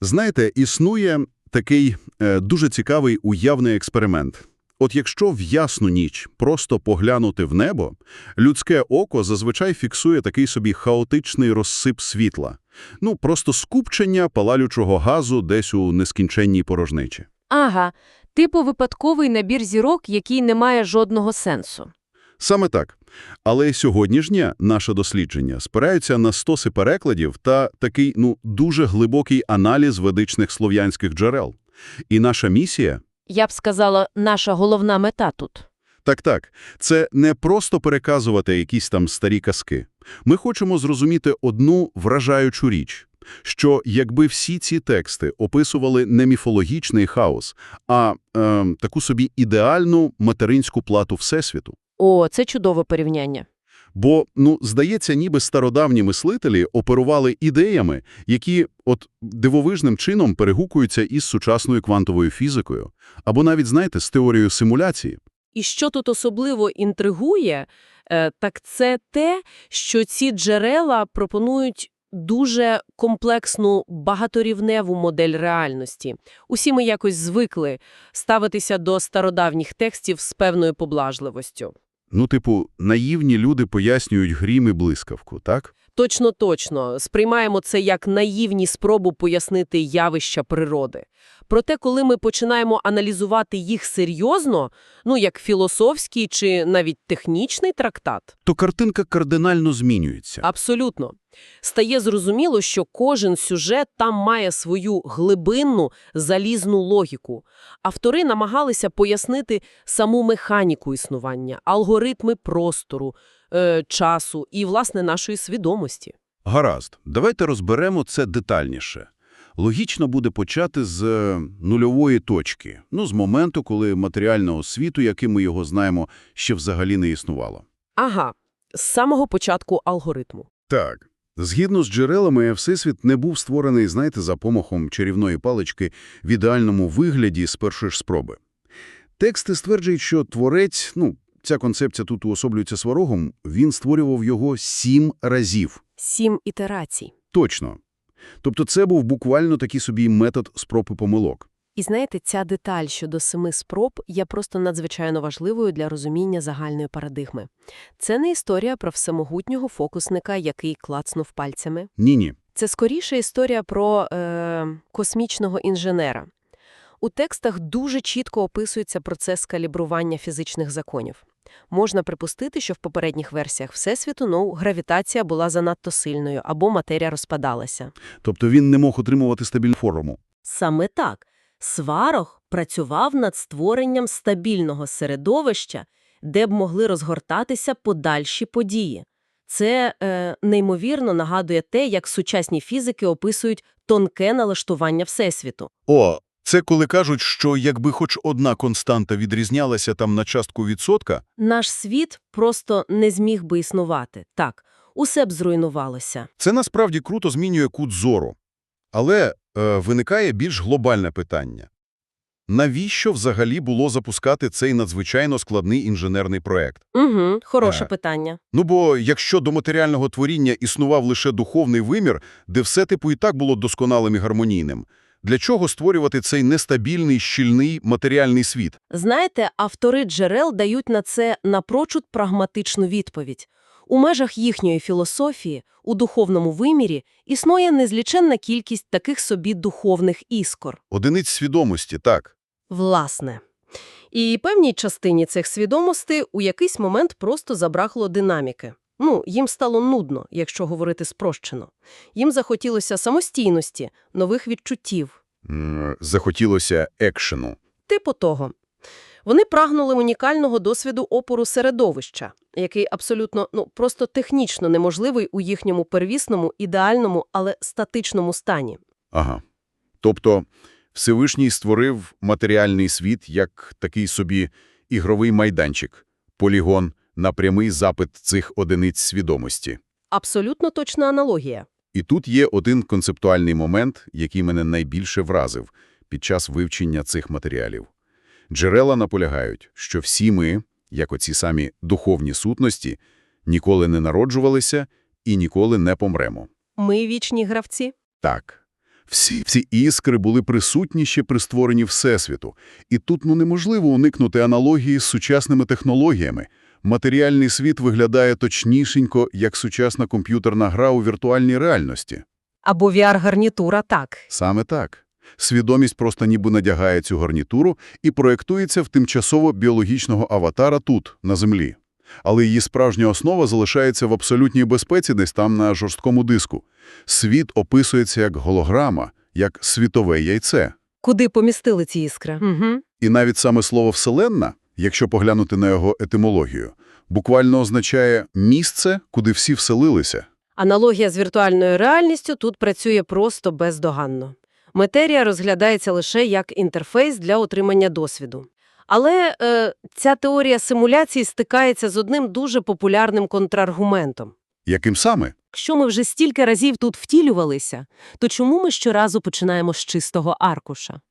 Знаєте, існує такий дуже цікавий уявний експеримент. От якщо в ясну ніч просто поглянути в небо, людське око зазвичай фіксує такий собі хаотичний розсип світла. Ну, просто скупчення палаючого газу десь у нескінченній порожничі. Ага, типу випадковий набір зірок, який не має жодного сенсу. Саме так. Але сьогоднішнє наше дослідження спирається на стоси перекладів та такий, дуже глибокий аналіз ведичних слов'янських джерел. І наша місія... Я б сказала, наша головна мета тут. Так, це не просто переказувати якісь там старі казки. Ми хочемо зрозуміти одну вражаючу річ, що якби всі ці тексти описували не міфологічний хаос, а таку собі ідеальну материнську плату Всесвіту. О, це чудове порівняння. Бо, здається, ніби стародавні мислителі оперували ідеями, які дивовижним чином перегукуються із сучасною квантовою фізикою, або навіть, знаєте, з теорією симуляції. І що тут особливо інтригує, так це те, що ці джерела пропонують дуже комплексну багаторівневу модель реальності. Усі ми якось звикли ставитися до стародавніх текстів з певною поблажливостю. Наївні люди пояснюють грім і блискавку, так? Точно. Сприймаємо це як наївні спробу пояснити явища природи. Проте, коли ми починаємо аналізувати їх серйозно, як філософський чи навіть технічний трактат, То картинка кардинально змінюється. абсолютно. Стає зрозуміло, що кожен сюжет там має свою глибинну, залізну логіку. Автори намагалися пояснити саму механіку існування, алгоритми простору, часу і, власне, нашої свідомості. Гаразд, давайте розберемо це детальніше. Логічно буде почати з нульової точки, з моменту, коли матеріального світу, яким ми його знаємо, ще взагалі не існувало. Ага, з самого початку алгоритму. Так. Згідно з джерелами, Всесвіт не був створений, за помахом чарівної палички в ідеальному вигляді з першої ж спроби. Тексти стверджують, що творець, ця концепція тут уособлюється Сварогом, він створював його 7 разів. 7 ітерацій. Точно. Тобто це був буквально такий собі метод спроб і помилок. І знаєте, ця деталь щодо 7 спроб є просто надзвичайно важливою для розуміння загальної парадигми. Це не історія про всемогутнього фокусника, який клацнув пальцями. Ні-ні. Це скоріше історія про космічного інженера. У текстах дуже чітко описується процес калібрування фізичних законів. Можна припустити, що в попередніх версіях Всесвіту, гравітація була занадто сильною або матерія розпадалася. Тобто він не мог отримувати стабільну форму. Саме так. Сварог працював над створенням стабільного середовища, де б могли розгортатися подальші події. Це неймовірно нагадує те, як сучасні фізики описують тонке налаштування Всесвіту. О, це коли кажуть, що якби хоч одна константа відрізнялася там на частку відсотка... Наш світ просто не зміг би існувати. Так, усе б зруйнувалося. Це насправді круто змінює кут зору. Але виникає більш глобальне питання. Навіщо взагалі було запускати цей надзвичайно складний інженерний проект? Хороше питання. Бо якщо до матеріального творіння існував лише духовний вимір, де все і так було досконалим і гармонійним, для чого створювати цей нестабільний, щільний матеріальний світ? Знаєте, автори джерел дають на це напрочуд прагматичну відповідь. У межах їхньої філософії, у духовному вимірі, існує незліченна кількість таких собі духовних іскор. Одиниць свідомості, так. Власне. І певній частині цих свідомостей у якийсь момент просто забракло динаміки. Їм стало нудно, якщо говорити спрощено. Їм захотілося самостійності, нових відчуттів. Захотілося екшену. Типу того. Вони прагнули унікального досвіду опору середовища, який абсолютно, просто технічно неможливий у їхньому первісному, ідеальному, але статичному стані. Ага. Тобто Всевишній створив матеріальний світ як такий собі ігровий майданчик, полігон на прямий запит цих одиниць свідомості. Абсолютно точна аналогія. І тут є один концептуальний момент, який мене найбільше вразив під час вивчення цих матеріалів. Джерела наполягають, що всі ми, як оці самі духовні сутності, ніколи не народжувалися і ніколи не помремо. Ми вічні гравці? Так. Всі іскри були присутні ще при створенні Всесвіту. І тут неможливо уникнути аналогії з сучасними технологіями. Матеріальний світ виглядає точнісінько, як сучасна комп'ютерна гра у віртуальній реальності. Або VR-гарнітура, так. Саме так. Свідомість просто ніби надягає цю гарнітуру і проєктується в тимчасово біологічного аватара тут, на Землі. Але її справжня основа залишається в абсолютній безпеці десь там на жорсткому диску. Світ описується як голограма, як світове яйце. Куди помістили ці іскри? Угу. І навіть саме слово «вселенна», якщо поглянути на його етимологію, буквально означає «місце, куди всі вселилися». Аналогія з віртуальною реальністю тут працює просто бездоганно. Матерія розглядається лише як інтерфейс для отримання досвіду. Але ця теорія симуляції стикається з одним дуже популярним контраргументом. Яким саме? Якщо ми вже стільки разів тут втілювалися, то чому ми щоразу починаємо з чистого аркуша?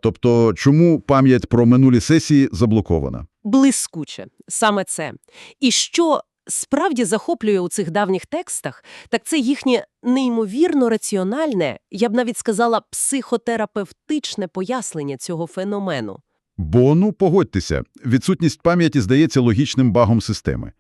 Тобто, чому пам'ять про минулі сесії заблокована? Блискуче. Саме це. І що справді захоплює у цих давніх текстах, так це їхнє неймовірно раціональне, я б навіть сказала, психотерапевтичне пояснення цього феномену. Бо, погодьтеся, відсутність пам'яті здається логічним багом системи.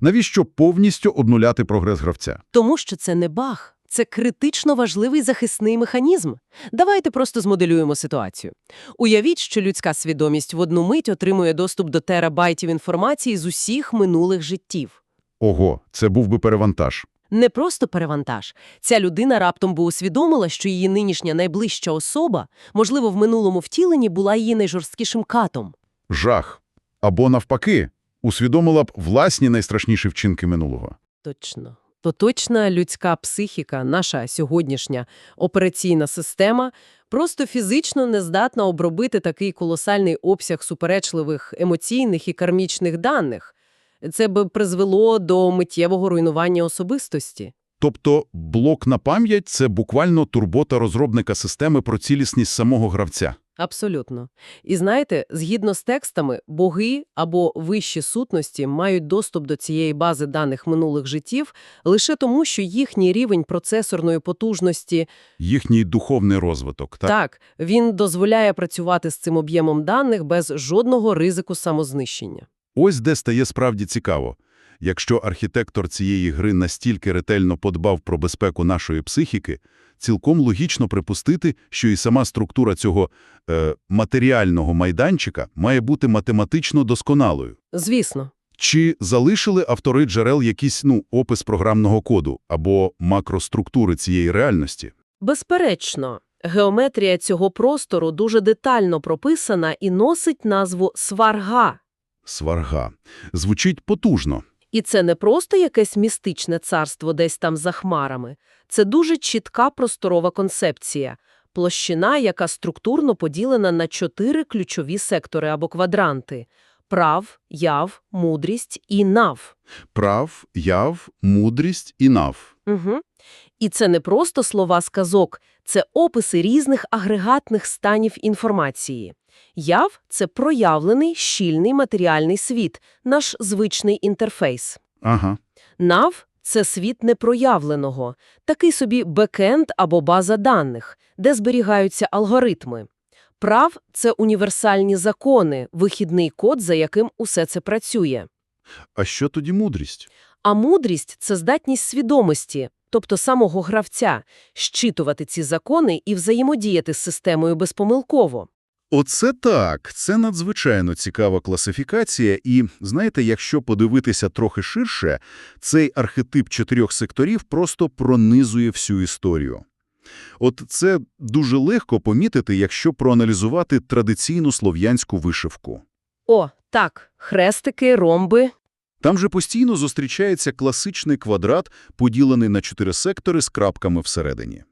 Навіщо повністю обнуляти прогрес гравця? Тому що це не баг, це критично важливий захисний механізм. Давайте просто змоделюємо ситуацію. Уявіть, що людська свідомість в одну мить отримує доступ до терабайтів інформації з усіх минулих життів. Ого, це був би перевантаж. Не просто перевантаж. Ця людина раптом би усвідомила, що її нинішня найближча особа, можливо, в минулому втіленні була її найжорсткішим катом. Жах. Або навпаки, усвідомила б власні найстрашніші вчинки минулого. Точно. Поточна людська психіка, наша сьогоднішня операційна система, просто фізично не здатна обробити такий колосальний обсяг суперечливих емоційних і кармічних даних. Це б призвело до миттєвого руйнування особистості. Тобто блок на пам'ять – це буквально турбота розробника системи про цілісність самого гравця. Абсолютно. І знаєте, згідно з текстами, боги або вищі сутності мають доступ до цієї бази даних минулих життів лише тому, що їхній рівень процесорної потужності, Їхній духовний розвиток, так? так, він дозволяє працювати з цим об'ємом даних без жодного ризику самознищення. Ось де стає справді цікаво. Якщо архітектор цієї гри настільки ретельно подбав про безпеку нашої психіки, цілком логічно припустити, що і сама структура цього матеріального майданчика має бути математично досконалою. Звісно. Чи залишили автори джерел якийсь, опис програмного коду або макроструктури цієї реальності? Безперечно, геометрія цього простору дуже детально прописана і носить назву сварга. Сварга. Звучить потужно. І це не просто якесь містичне царство десь там за хмарами. Це дуже чітка просторова концепція. Площина, яка структурно поділена на 4 ключові сектори або квадранти – прав, яв, мудрість і нав. Прав, яв, мудрість і нав. Угу. І це не просто слова з казок, це описи різних агрегатних станів інформації. Яв – це проявлений, щільний матеріальний світ, наш звичний інтерфейс. Ага. Нав – це світ непроявленого, такий собі бекенд або база даних, де зберігаються алгоритми. Прав – це універсальні закони, вихідний код, за яким усе це працює. А що тоді мудрість? А мудрість – це здатність свідомості, тобто самого гравця, щитувати ці закони і взаємодіяти з системою безпомилково. Оце так, це надзвичайно цікава класифікація і, знаєте, якщо подивитися трохи ширше, цей архетип 4 секторів просто пронизує всю історію. От це дуже легко помітити, якщо проаналізувати традиційну слов'янську вишивку. О, так, хрестики, ромби. Там же постійно зустрічається класичний квадрат, поділений на 4 сектори з крапками всередині.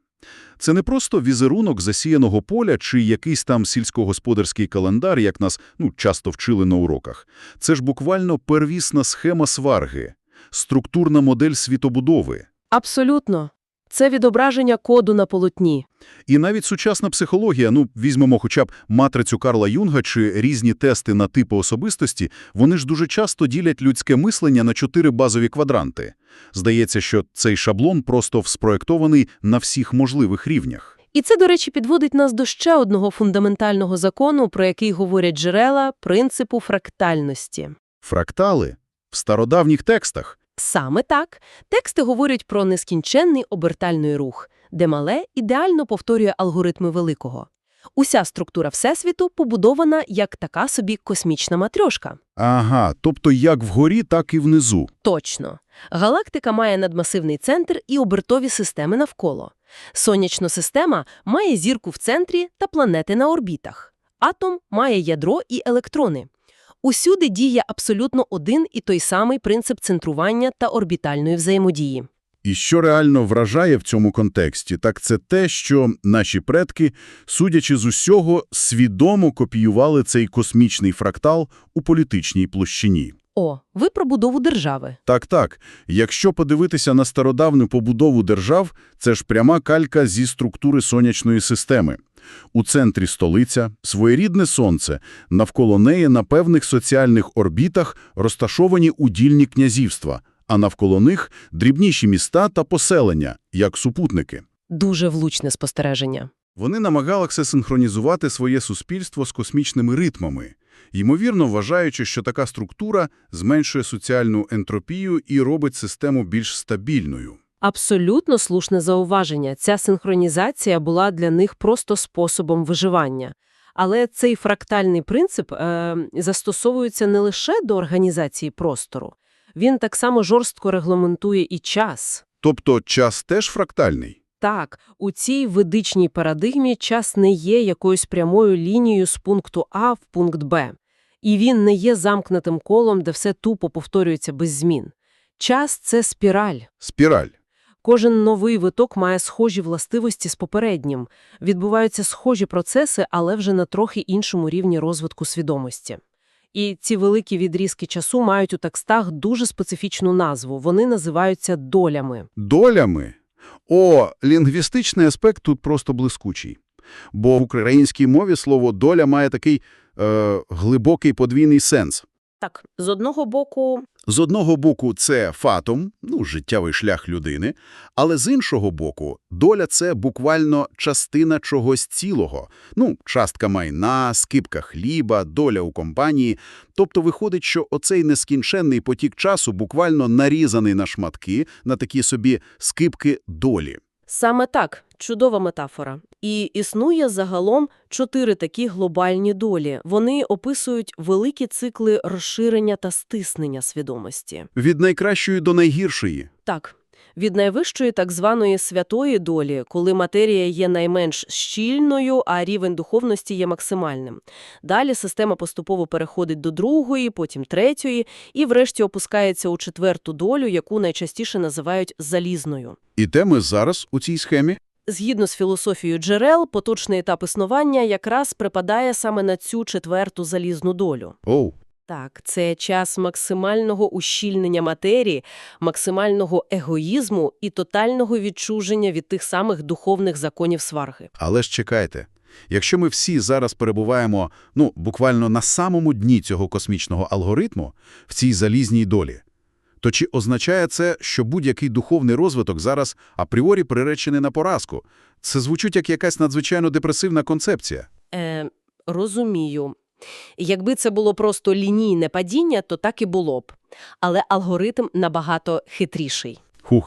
Це не просто візерунок засіяного поля чи якийсь там сільськогосподарський календар, як нас часто вчили на уроках. Це ж буквально первісна схема сварги, структурна модель світобудови. Абсолютно. Це відображення коду на полотні. І навіть сучасна психологія, візьмемо хоча б матрицю Карла Юнга чи різні тести на типи особистості, вони ж дуже часто ділять людське мислення на 4 базові квадранти. Здається, що цей шаблон просто спроєктований на всіх можливих рівнях. І це, до речі, підводить нас до ще одного фундаментального закону, про який говорять джерела – принципу фрактальності. Фрактали в стародавніх текстах. Саме так. Тексти говорять про нескінченний обертальний рух, де мале ідеально повторює алгоритми великого. Уся структура Всесвіту побудована як така собі космічна матрьошка. Ага, тобто як вгорі, так і внизу. Точно. Галактика має надмасивний центр і обертові системи навколо. Сонячна система має зірку в центрі та планети на орбітах. Атом має ядро і електрони. Усюди діє абсолютно один і той самий принцип центрування та орбітальної взаємодії. І що реально вражає в цьому контексті, так це те, що наші предки, судячи з усього, свідомо копіювали цей космічний фрактал у політичній площині. О, ви про будову держави. Так. Якщо подивитися на стародавню побудову держав, це ж пряма калька зі структури сонячної системи. У центрі столиця, своєрідне сонце, навколо неї на певних соціальних орбітах розташовані удільні князівства, а навколо них дрібніші міста та поселення, як супутники. Дуже влучне спостереження. Вони намагалися синхронізувати своє суспільство з космічними ритмами, ймовірно вважаючи, що така структура зменшує соціальну ентропію і робить систему більш стабільною. Абсолютно слушне зауваження. Ця синхронізація була для них просто способом виживання. Але цей фрактальний принцип застосовується не лише до організації простору. Він так само жорстко регламентує і час. Тобто час теж фрактальний? Так, у цій ведичній парадигмі час не є якоюсь прямою лінією з пункту А в пункт Б. І він не є замкнутим колом, де все тупо повторюється без змін. Час – це спіраль. Спіраль. Кожен новий виток має схожі властивості з попереднім. Відбуваються схожі процеси, але вже на трохи іншому рівні розвитку свідомості. І ці великі відрізки часу мають у текстах дуже специфічну назву. Вони називаються долями. Долями? О, лінгвістичний аспект тут просто блискучий. Бо в українській мові слово «доля» має такий глибокий подвійний сенс. Так, з одного боку... З одного боку, це фатум, життєвий шлях людини, але з іншого боку, доля – це буквально частина чогось цілого. Частка майна, скипка хліба, доля у компанії. Тобто виходить, що оцей нескінченний потік часу буквально нарізаний на шматки, на такі собі скипки долі. Саме так, чудова метафора. І існує загалом 4 такі глобальні долі. Вони описують великі цикли розширення та стиснення свідомості. Від найкращої до найгіршої. Так. Від найвищої так званої святої долі, коли матерія є найменш щільною, а рівень духовності є максимальним. Далі система поступово переходить до другої, потім третьої і врешті опускається у 4-ту долю, яку найчастіше називають залізною. І де ми зараз у цій схемі? Згідно з філософією джерел, поточний етап існування якраз припадає саме на цю 4-ту залізну долю. Оу. Так, це час максимального ущільнення матерії, максимального егоїзму і тотального відчуження від тих самих духовних законів сварги. Але ж чекайте. Якщо ми всі зараз перебуваємо, буквально на самому дні цього космічного алгоритму, в цій залізній долі, то чи означає це, що будь-який духовний розвиток зараз апріорі приречений на поразку? Це звучить як якась надзвичайно депресивна концепція. Розумію. Якби це було просто лінійне падіння, то так і було б. Але алгоритм набагато хитріший.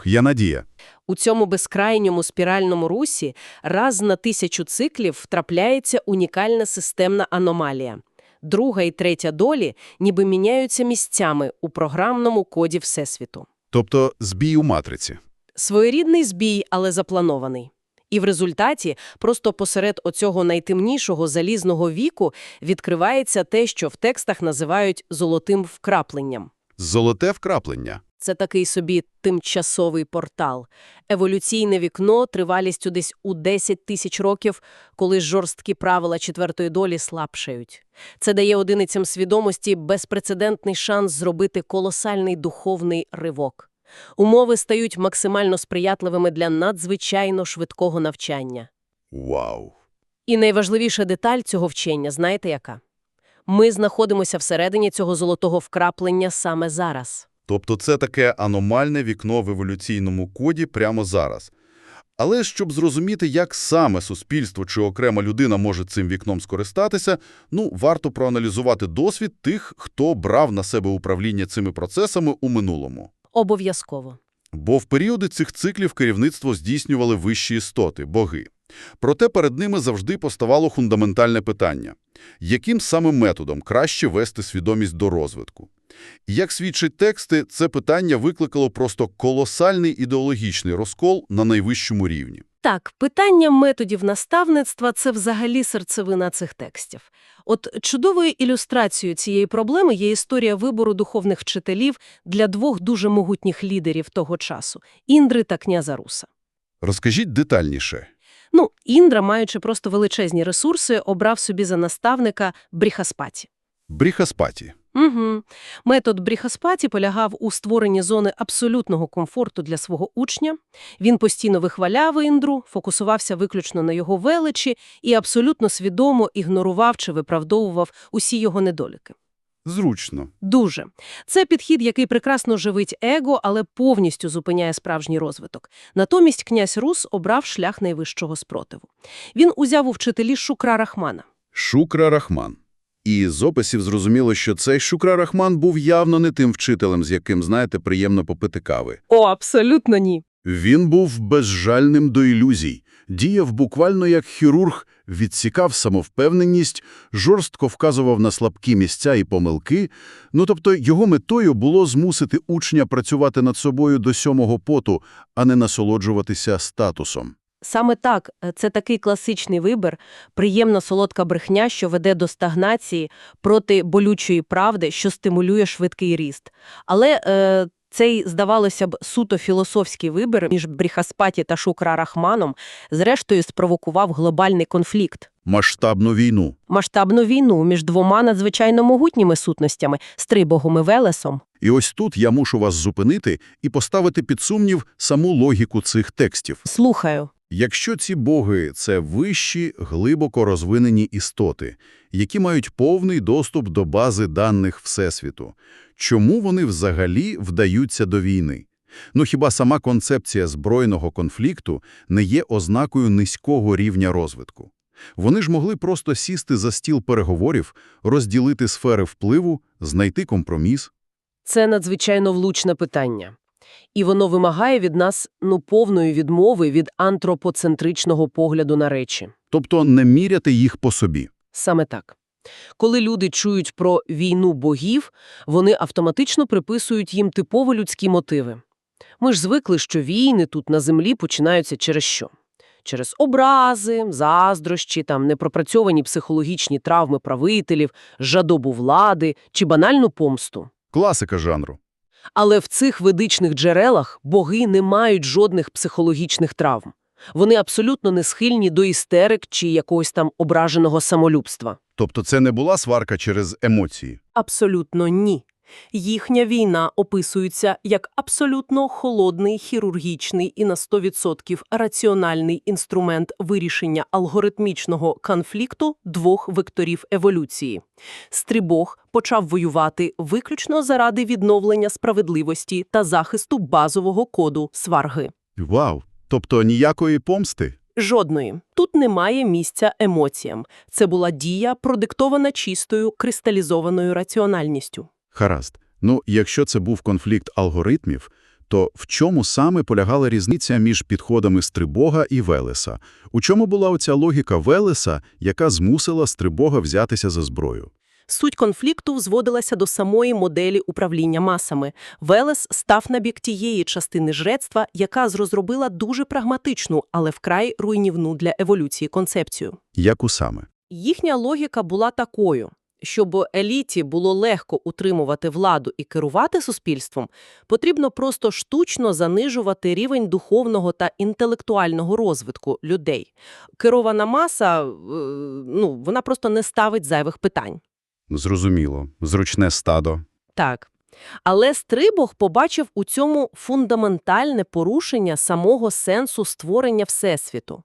Є надія. У цьому безкрайньому спіральному русі раз на 1000 циклів трапляється унікальна системна аномалія. Друга і третя долі ніби міняються місцями у програмному коді Всесвіту. Тобто збій у матриці. Своєрідний збій, але запланований. І в результаті просто посеред оцього найтемнішого залізного віку відкривається те, що в текстах називають «золотим вкрапленням». Золоте вкраплення. Це такий собі тимчасовий портал. Еволюційне вікно тривалістю десь у 10 тисяч років, коли жорсткі правила 4-ї долі слабшають. Це дає одиницям свідомості безпрецедентний шанс зробити колосальний духовний ривок. Умови стають максимально сприятливими для надзвичайно швидкого навчання. Вау! І найважливіша деталь цього вчення, знаєте яка? Ми знаходимося всередині цього золотого вкраплення саме зараз. Тобто це таке аномальне вікно в еволюційному коді прямо зараз. Але щоб зрозуміти, як саме суспільство чи окрема людина може цим вікном скористатися, варто проаналізувати досвід тих, хто брав на себе управління цими процесами у минулому. Обов'язково. Бо в періоди цих циклів керівництво здійснювали вищі істоти – боги. Проте перед ними завжди поставало фундаментальне питання – яким саме методом краще вести свідомість до розвитку? І як свідчать тексти, це питання викликало просто колосальний ідеологічний розкол на найвищому рівні. Так, питання методів наставництва – це взагалі серцевина цих текстів. От чудовою ілюстрацією цієї проблеми є історія вибору духовних вчителів для двох дуже могутніх лідерів того часу – Індри та князя Руса. Розкажіть детальніше. Індра, маючи просто величезні ресурси, обрав собі за наставника Бріхаспаті. Бріхаспаті. Угу. Метод Бріхаспаті полягав у створенні зони абсолютного комфорту для свого учня. Він постійно вихваляв Індру, фокусувався виключно на його величі і абсолютно свідомо ігнорував чи виправдовував усі його недоліки. Зручно. Дуже. Це підхід, який прекрасно живить его, але повністю зупиняє справжній розвиток. Натомість князь Рус обрав шлях найвищого спротиву. Він узяв у вчителі Шукра Рахмана. Шукра Рахман. І з описів зрозуміло, що цей Шукра Рахман був явно не тим вчителем, з яким, приємно попити кави. О, абсолютно ні. Він був безжальним до ілюзій, діяв буквально як хірург, відсікав самовпевненість, жорстко вказував на слабкі місця і помилки. Тобто його метою було змусити учня працювати над собою до сьомого поту, а не насолоджуватися статусом. Саме так, це такий класичний вибір, приємна солодка брехня, що веде до стагнації, проти болючої правди, що стимулює швидкий ріст. Але цей, здавалося б, суто філософський вибір між Бріхаспаті та Шукра Рахманом зрештою спровокував глобальний конфлікт. Масштабну війну. Масштабну війну між двома надзвичайно могутніми сутностями – Стрибогом і Велесом. І ось тут я мушу вас зупинити і поставити під сумнів саму логіку цих текстів. Слухаю. Якщо ці боги – це вищі, глибоко розвинені істоти, які мають повний доступ до бази даних Всесвіту, чому вони взагалі вдаються до війни? Хіба сама концепція збройного конфлікту не є ознакою низького рівня розвитку? Вони ж могли просто сісти за стіл переговорів, розділити сфери впливу, знайти компроміс. Це надзвичайно влучне питання. І воно вимагає від нас, повної відмови від антропоцентричного погляду на речі. Тобто не міряти їх по собі. Саме так. Коли люди чують про війну богів, вони автоматично приписують їм типово людські мотиви. Ми ж звикли, що війни тут на землі починаються через що? Через образи, заздрощі, непропрацьовані психологічні травми правителів, жадобу влади чи банальну помсту. Класика жанру. Але в цих ведичних джерелах боги не мають жодних психологічних травм. Вони абсолютно не схильні до істерик чи якогось ображеного самолюбства. Тобто це не була сварка через емоції? Абсолютно ні. Їхня війна описується як абсолютно холодний, хірургічний і на 100% раціональний інструмент вирішення алгоритмічного конфлікту двох векторів еволюції. Стрибог почав воювати виключно заради відновлення справедливості та захисту базового коду сварги. Вау! Тобто ніякої помсти? Жодної. Тут немає місця емоціям. Це була дія, продиктована чистою, кристалізованою раціональністю. Гаразд. Якщо це був конфлікт алгоритмів, то в чому саме полягала різниця між підходами Стрибога і Велеса? У чому була оця логіка Велеса, яка змусила Стрибога взятися за зброю? Суть конфлікту зводилася до самої моделі управління масами. Велес став на бік тієї частини жрецтва, яка розробила дуже прагматичну, але вкрай руйнівну для еволюції концепцію. Яку саме? Їхня логіка була такою. Щоб еліті було легко утримувати владу і керувати суспільством, потрібно просто штучно занижувати рівень духовного та інтелектуального розвитку людей. Керована маса, вона просто не ставить зайвих питань. Зрозуміло. Зручне стадо. Так. Але Стрибог побачив у цьому фундаментальне порушення самого сенсу створення Всесвіту.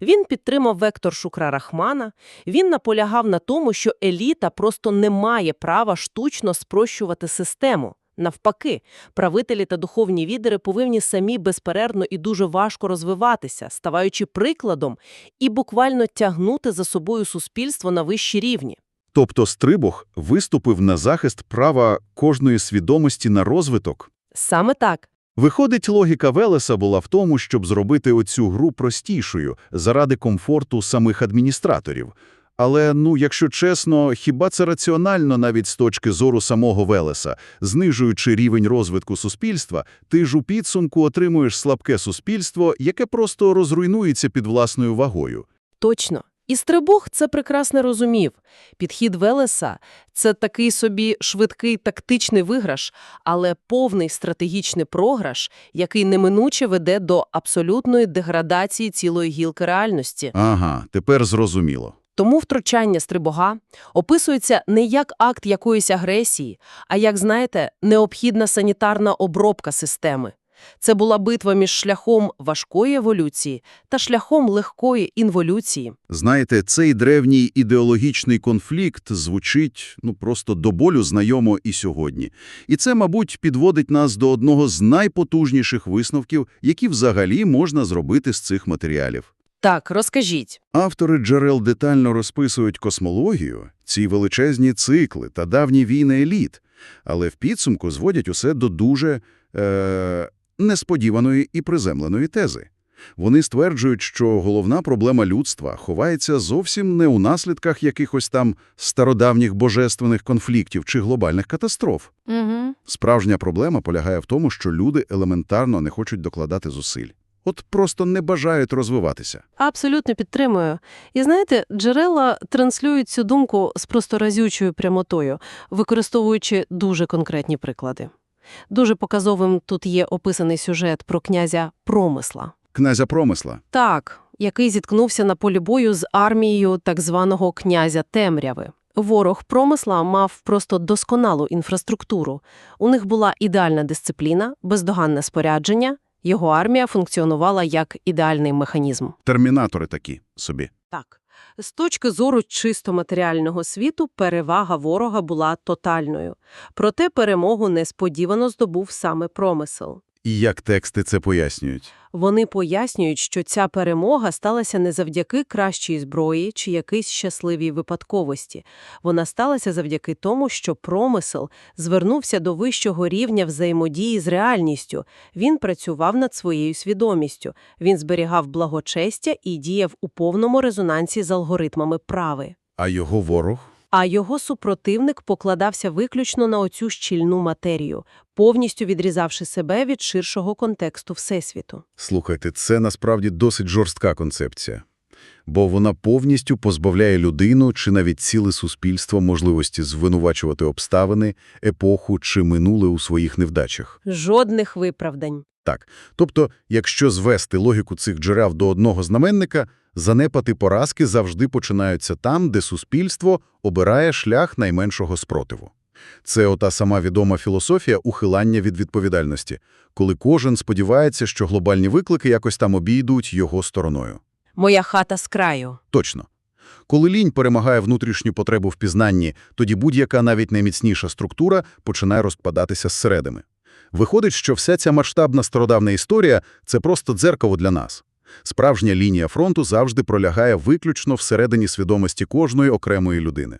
Він підтримав вектор Шукра Рахмана, він наполягав на тому, що еліта просто не має права штучно спрощувати систему, Навпаки, правителі та духовні лідери повинні самі безперервно і дуже важко розвиватися, ставаючи прикладом і буквально тягнути за собою суспільство на вищі рівні. Тобто Стрибог виступив на захист права кожної свідомості на розвиток? Саме так. Виходить, логіка Велеса була в тому, щоб зробити оцю гру простішою, заради комфорту самих адміністраторів. Але, якщо чесно, хіба це раціонально навіть з точки зору самого Велеса? Знижуючи рівень розвитку суспільства, ти ж у підсумку отримуєш слабке суспільство, яке просто розруйнується під власною вагою. Точно. І Стрибог це прекрасно розумів. Підхід Велеса – це такий собі швидкий тактичний виграш, але повний стратегічний програш, який неминуче веде до абсолютної деградації цілої гілки реальності. Ага, тепер зрозуміло. Тому втручання Стрибога описується не як акт якоїсь агресії, а як, знаєте, необхідна санітарна обробка системи. Це була битва між шляхом важкої еволюції та шляхом легкої інволюції. Знаєте, цей древній ідеологічний конфлікт звучить, просто до болю знайомо і сьогодні. І це, мабуть, підводить нас до одного з найпотужніших висновків, які взагалі можна зробити з цих матеріалів. Так, розкажіть. Автори джерел детально розписують космологію, ці величезні цикли та давні війни еліт, але в підсумку зводять усе до дуже несподіваної і приземленої тези. Вони стверджують, що головна проблема людства ховається зовсім не у наслідках якихось там стародавніх божественних конфліктів чи глобальних катастроф. Угу. Справжня проблема полягає в тому, що люди елементарно не хочуть докладати зусиль. От просто не бажають розвиватися. Абсолютно підтримую. І знаєте, джерела транслюють цю думку з просто разючою прямотою, використовуючи дуже конкретні приклади. Дуже показовим тут є описаний сюжет про князя Промисла. Князя Промисла. Так, який зіткнувся на полі бою з армією так званого князя Темряви. Ворог Промисла мав просто досконалу інфраструктуру. У них була ідеальна дисципліна, бездоганне спорядження. Його армія функціонувала як ідеальний механізм. Термінатори такі собі. Так. З точки зору чисто матеріального світу перевага ворога була тотальною. Проте перемогу несподівано здобув саме Промисел. І як тексти це пояснюють? Вони пояснюють, що ця перемога сталася не завдяки кращій зброї чи якійсь щасливій випадковості. Вона сталася завдяки тому, що Промисел звернувся до вищого рівня взаємодії з реальністю. Він працював над своєю свідомістю. Він зберігав благочестя і діяв у повному резонансі з алгоритмами прави. А його ворог? А його супротивник покладався виключно на оцю щільну матерію, повністю відрізавши себе від ширшого контексту Всесвіту. Слухайте, це насправді досить жорстка концепція. Бо вона повністю позбавляє людину чи навіть ціле суспільство можливості звинувачувати обставини, епоху чи минуле у своїх невдачах. Жодних виправдань. Так, тобто, якщо звести логіку цих джерел до одного знаменника, занепад і поразки завжди починаються там, де суспільство обирає шлях найменшого спротиву. Це ота сама відома філософія ухилання від відповідальності, коли кожен сподівається, що глобальні виклики якось там обійдуть його стороною. Моя хата з краю. Точно. Коли лінь перемагає внутрішню потребу в пізнанні, тоді будь-яка навіть найміцніша структура починає розпадатися зсередини. Виходить, що вся ця масштабна стародавня історія – це просто дзеркало для нас. Справжня лінія фронту завжди пролягає виключно всередині свідомості кожної окремої людини.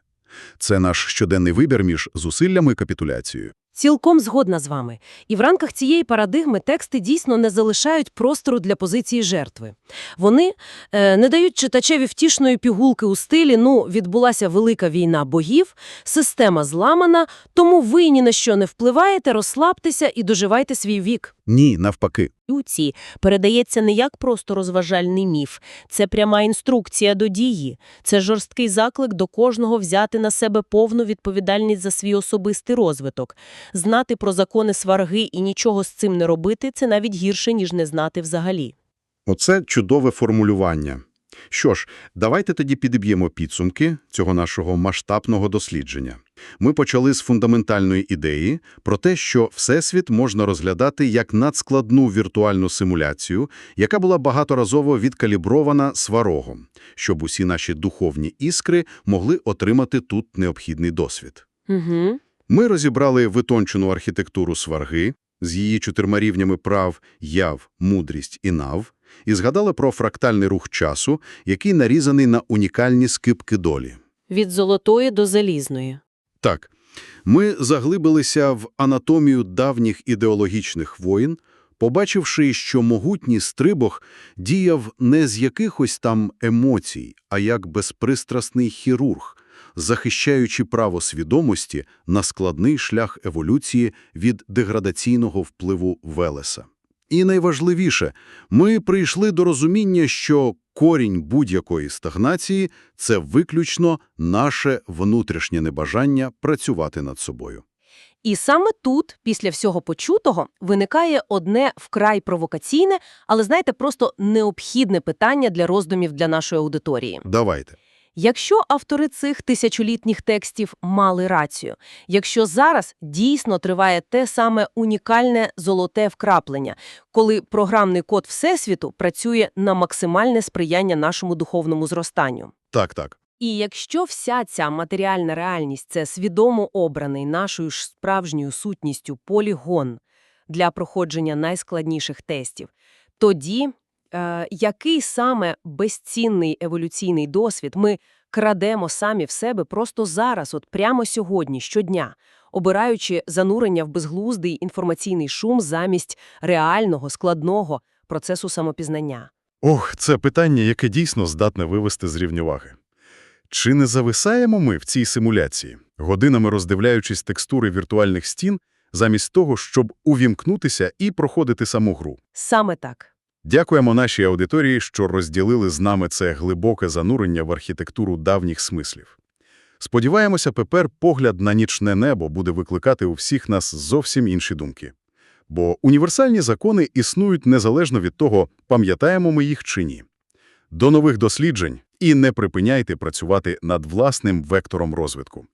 Це наш щоденний вибір між зусиллями і капітуляцією. Цілком згодна з вами. І в рамках цієї парадигми тексти дійсно не залишають простору для позиції жертви. Вони не дають читачеві втішної пігулки у стилі «відбулася велика війна богів, система зламана, тому ви ні на що не впливаєте, розслабтеся і доживайте свій вік». Ні, навпаки. Ці передається не як просто розважальний міф. Це пряма інструкція до дії. Це жорсткий заклик до кожного взяти на себе повну відповідальність за свій особистий розвиток. Знати про закони сварги і нічого з цим не робити – це навіть гірше, ніж не знати взагалі. Оце чудове формулювання. Що ж, давайте тоді підіб'ємо підсумки цього нашого масштабного дослідження. Ми почали з фундаментальної ідеї про те, що Всесвіт можна розглядати як надскладну віртуальну симуляцію, яка була багаторазово відкалібрована сварогом, щоб усі наші духовні іскри могли отримати тут необхідний досвід. Угу. Ми розібрали витончену архітектуру сварги з її 4 рівнями прав «яв», «мудрість» і «нав», і згадали про фрактальний рух часу, який нарізаний на унікальні скибки долі. Від золотої до залізної. Так, ми заглибилися в анатомію давніх ідеологічних воєн, побачивши, що могутній Стрибог діяв не з якихось там емоцій, а як безпристрасний хірург, захищаючи право свідомості на складний шлях еволюції від деградаційного впливу Велеса. І найважливіше, ми прийшли до розуміння, що корінь будь-якої стагнації – це виключно наше внутрішнє небажання працювати над собою. І саме тут, після всього почутого, виникає одне вкрай провокаційне, але, знаєте, просто необхідне питання для роздумів для нашої аудиторії. Давайте. Якщо автори цих тисячолітніх текстів мали рацію, якщо зараз дійсно триває те саме унікальне золоте вкраплення, коли програмний код Всесвіту працює на максимальне сприяння нашому духовному зростанню. Так. І якщо вся ця матеріальна реальність – це свідомо обраний нашою ж справжньою сутністю полігон для проходження найскладніших тестів, тоді який саме безцінний еволюційний досвід ми крадемо самі в себе просто зараз, от прямо сьогодні, щодня, обираючи занурення в безглуздий інформаційний шум замість реального, складного процесу самопізнання? Ох, це питання, яке дійсно здатне вивести з рівноваги. Чи не зависаємо ми в цій симуляції, годинами роздивляючись текстури віртуальних стін, замість того, щоб увімкнутися і проходити саму гру? Саме так. Дякуємо нашій аудиторії, що розділили з нами це глибоке занурення в архітектуру давніх смислів. Сподіваємося, тепер погляд на нічне небо буде викликати у всіх нас зовсім інші думки. Бо універсальні закони існують незалежно від того, пам'ятаємо ми їх чи ні. До нових досліджень і не припиняйте працювати над власним вектором розвитку.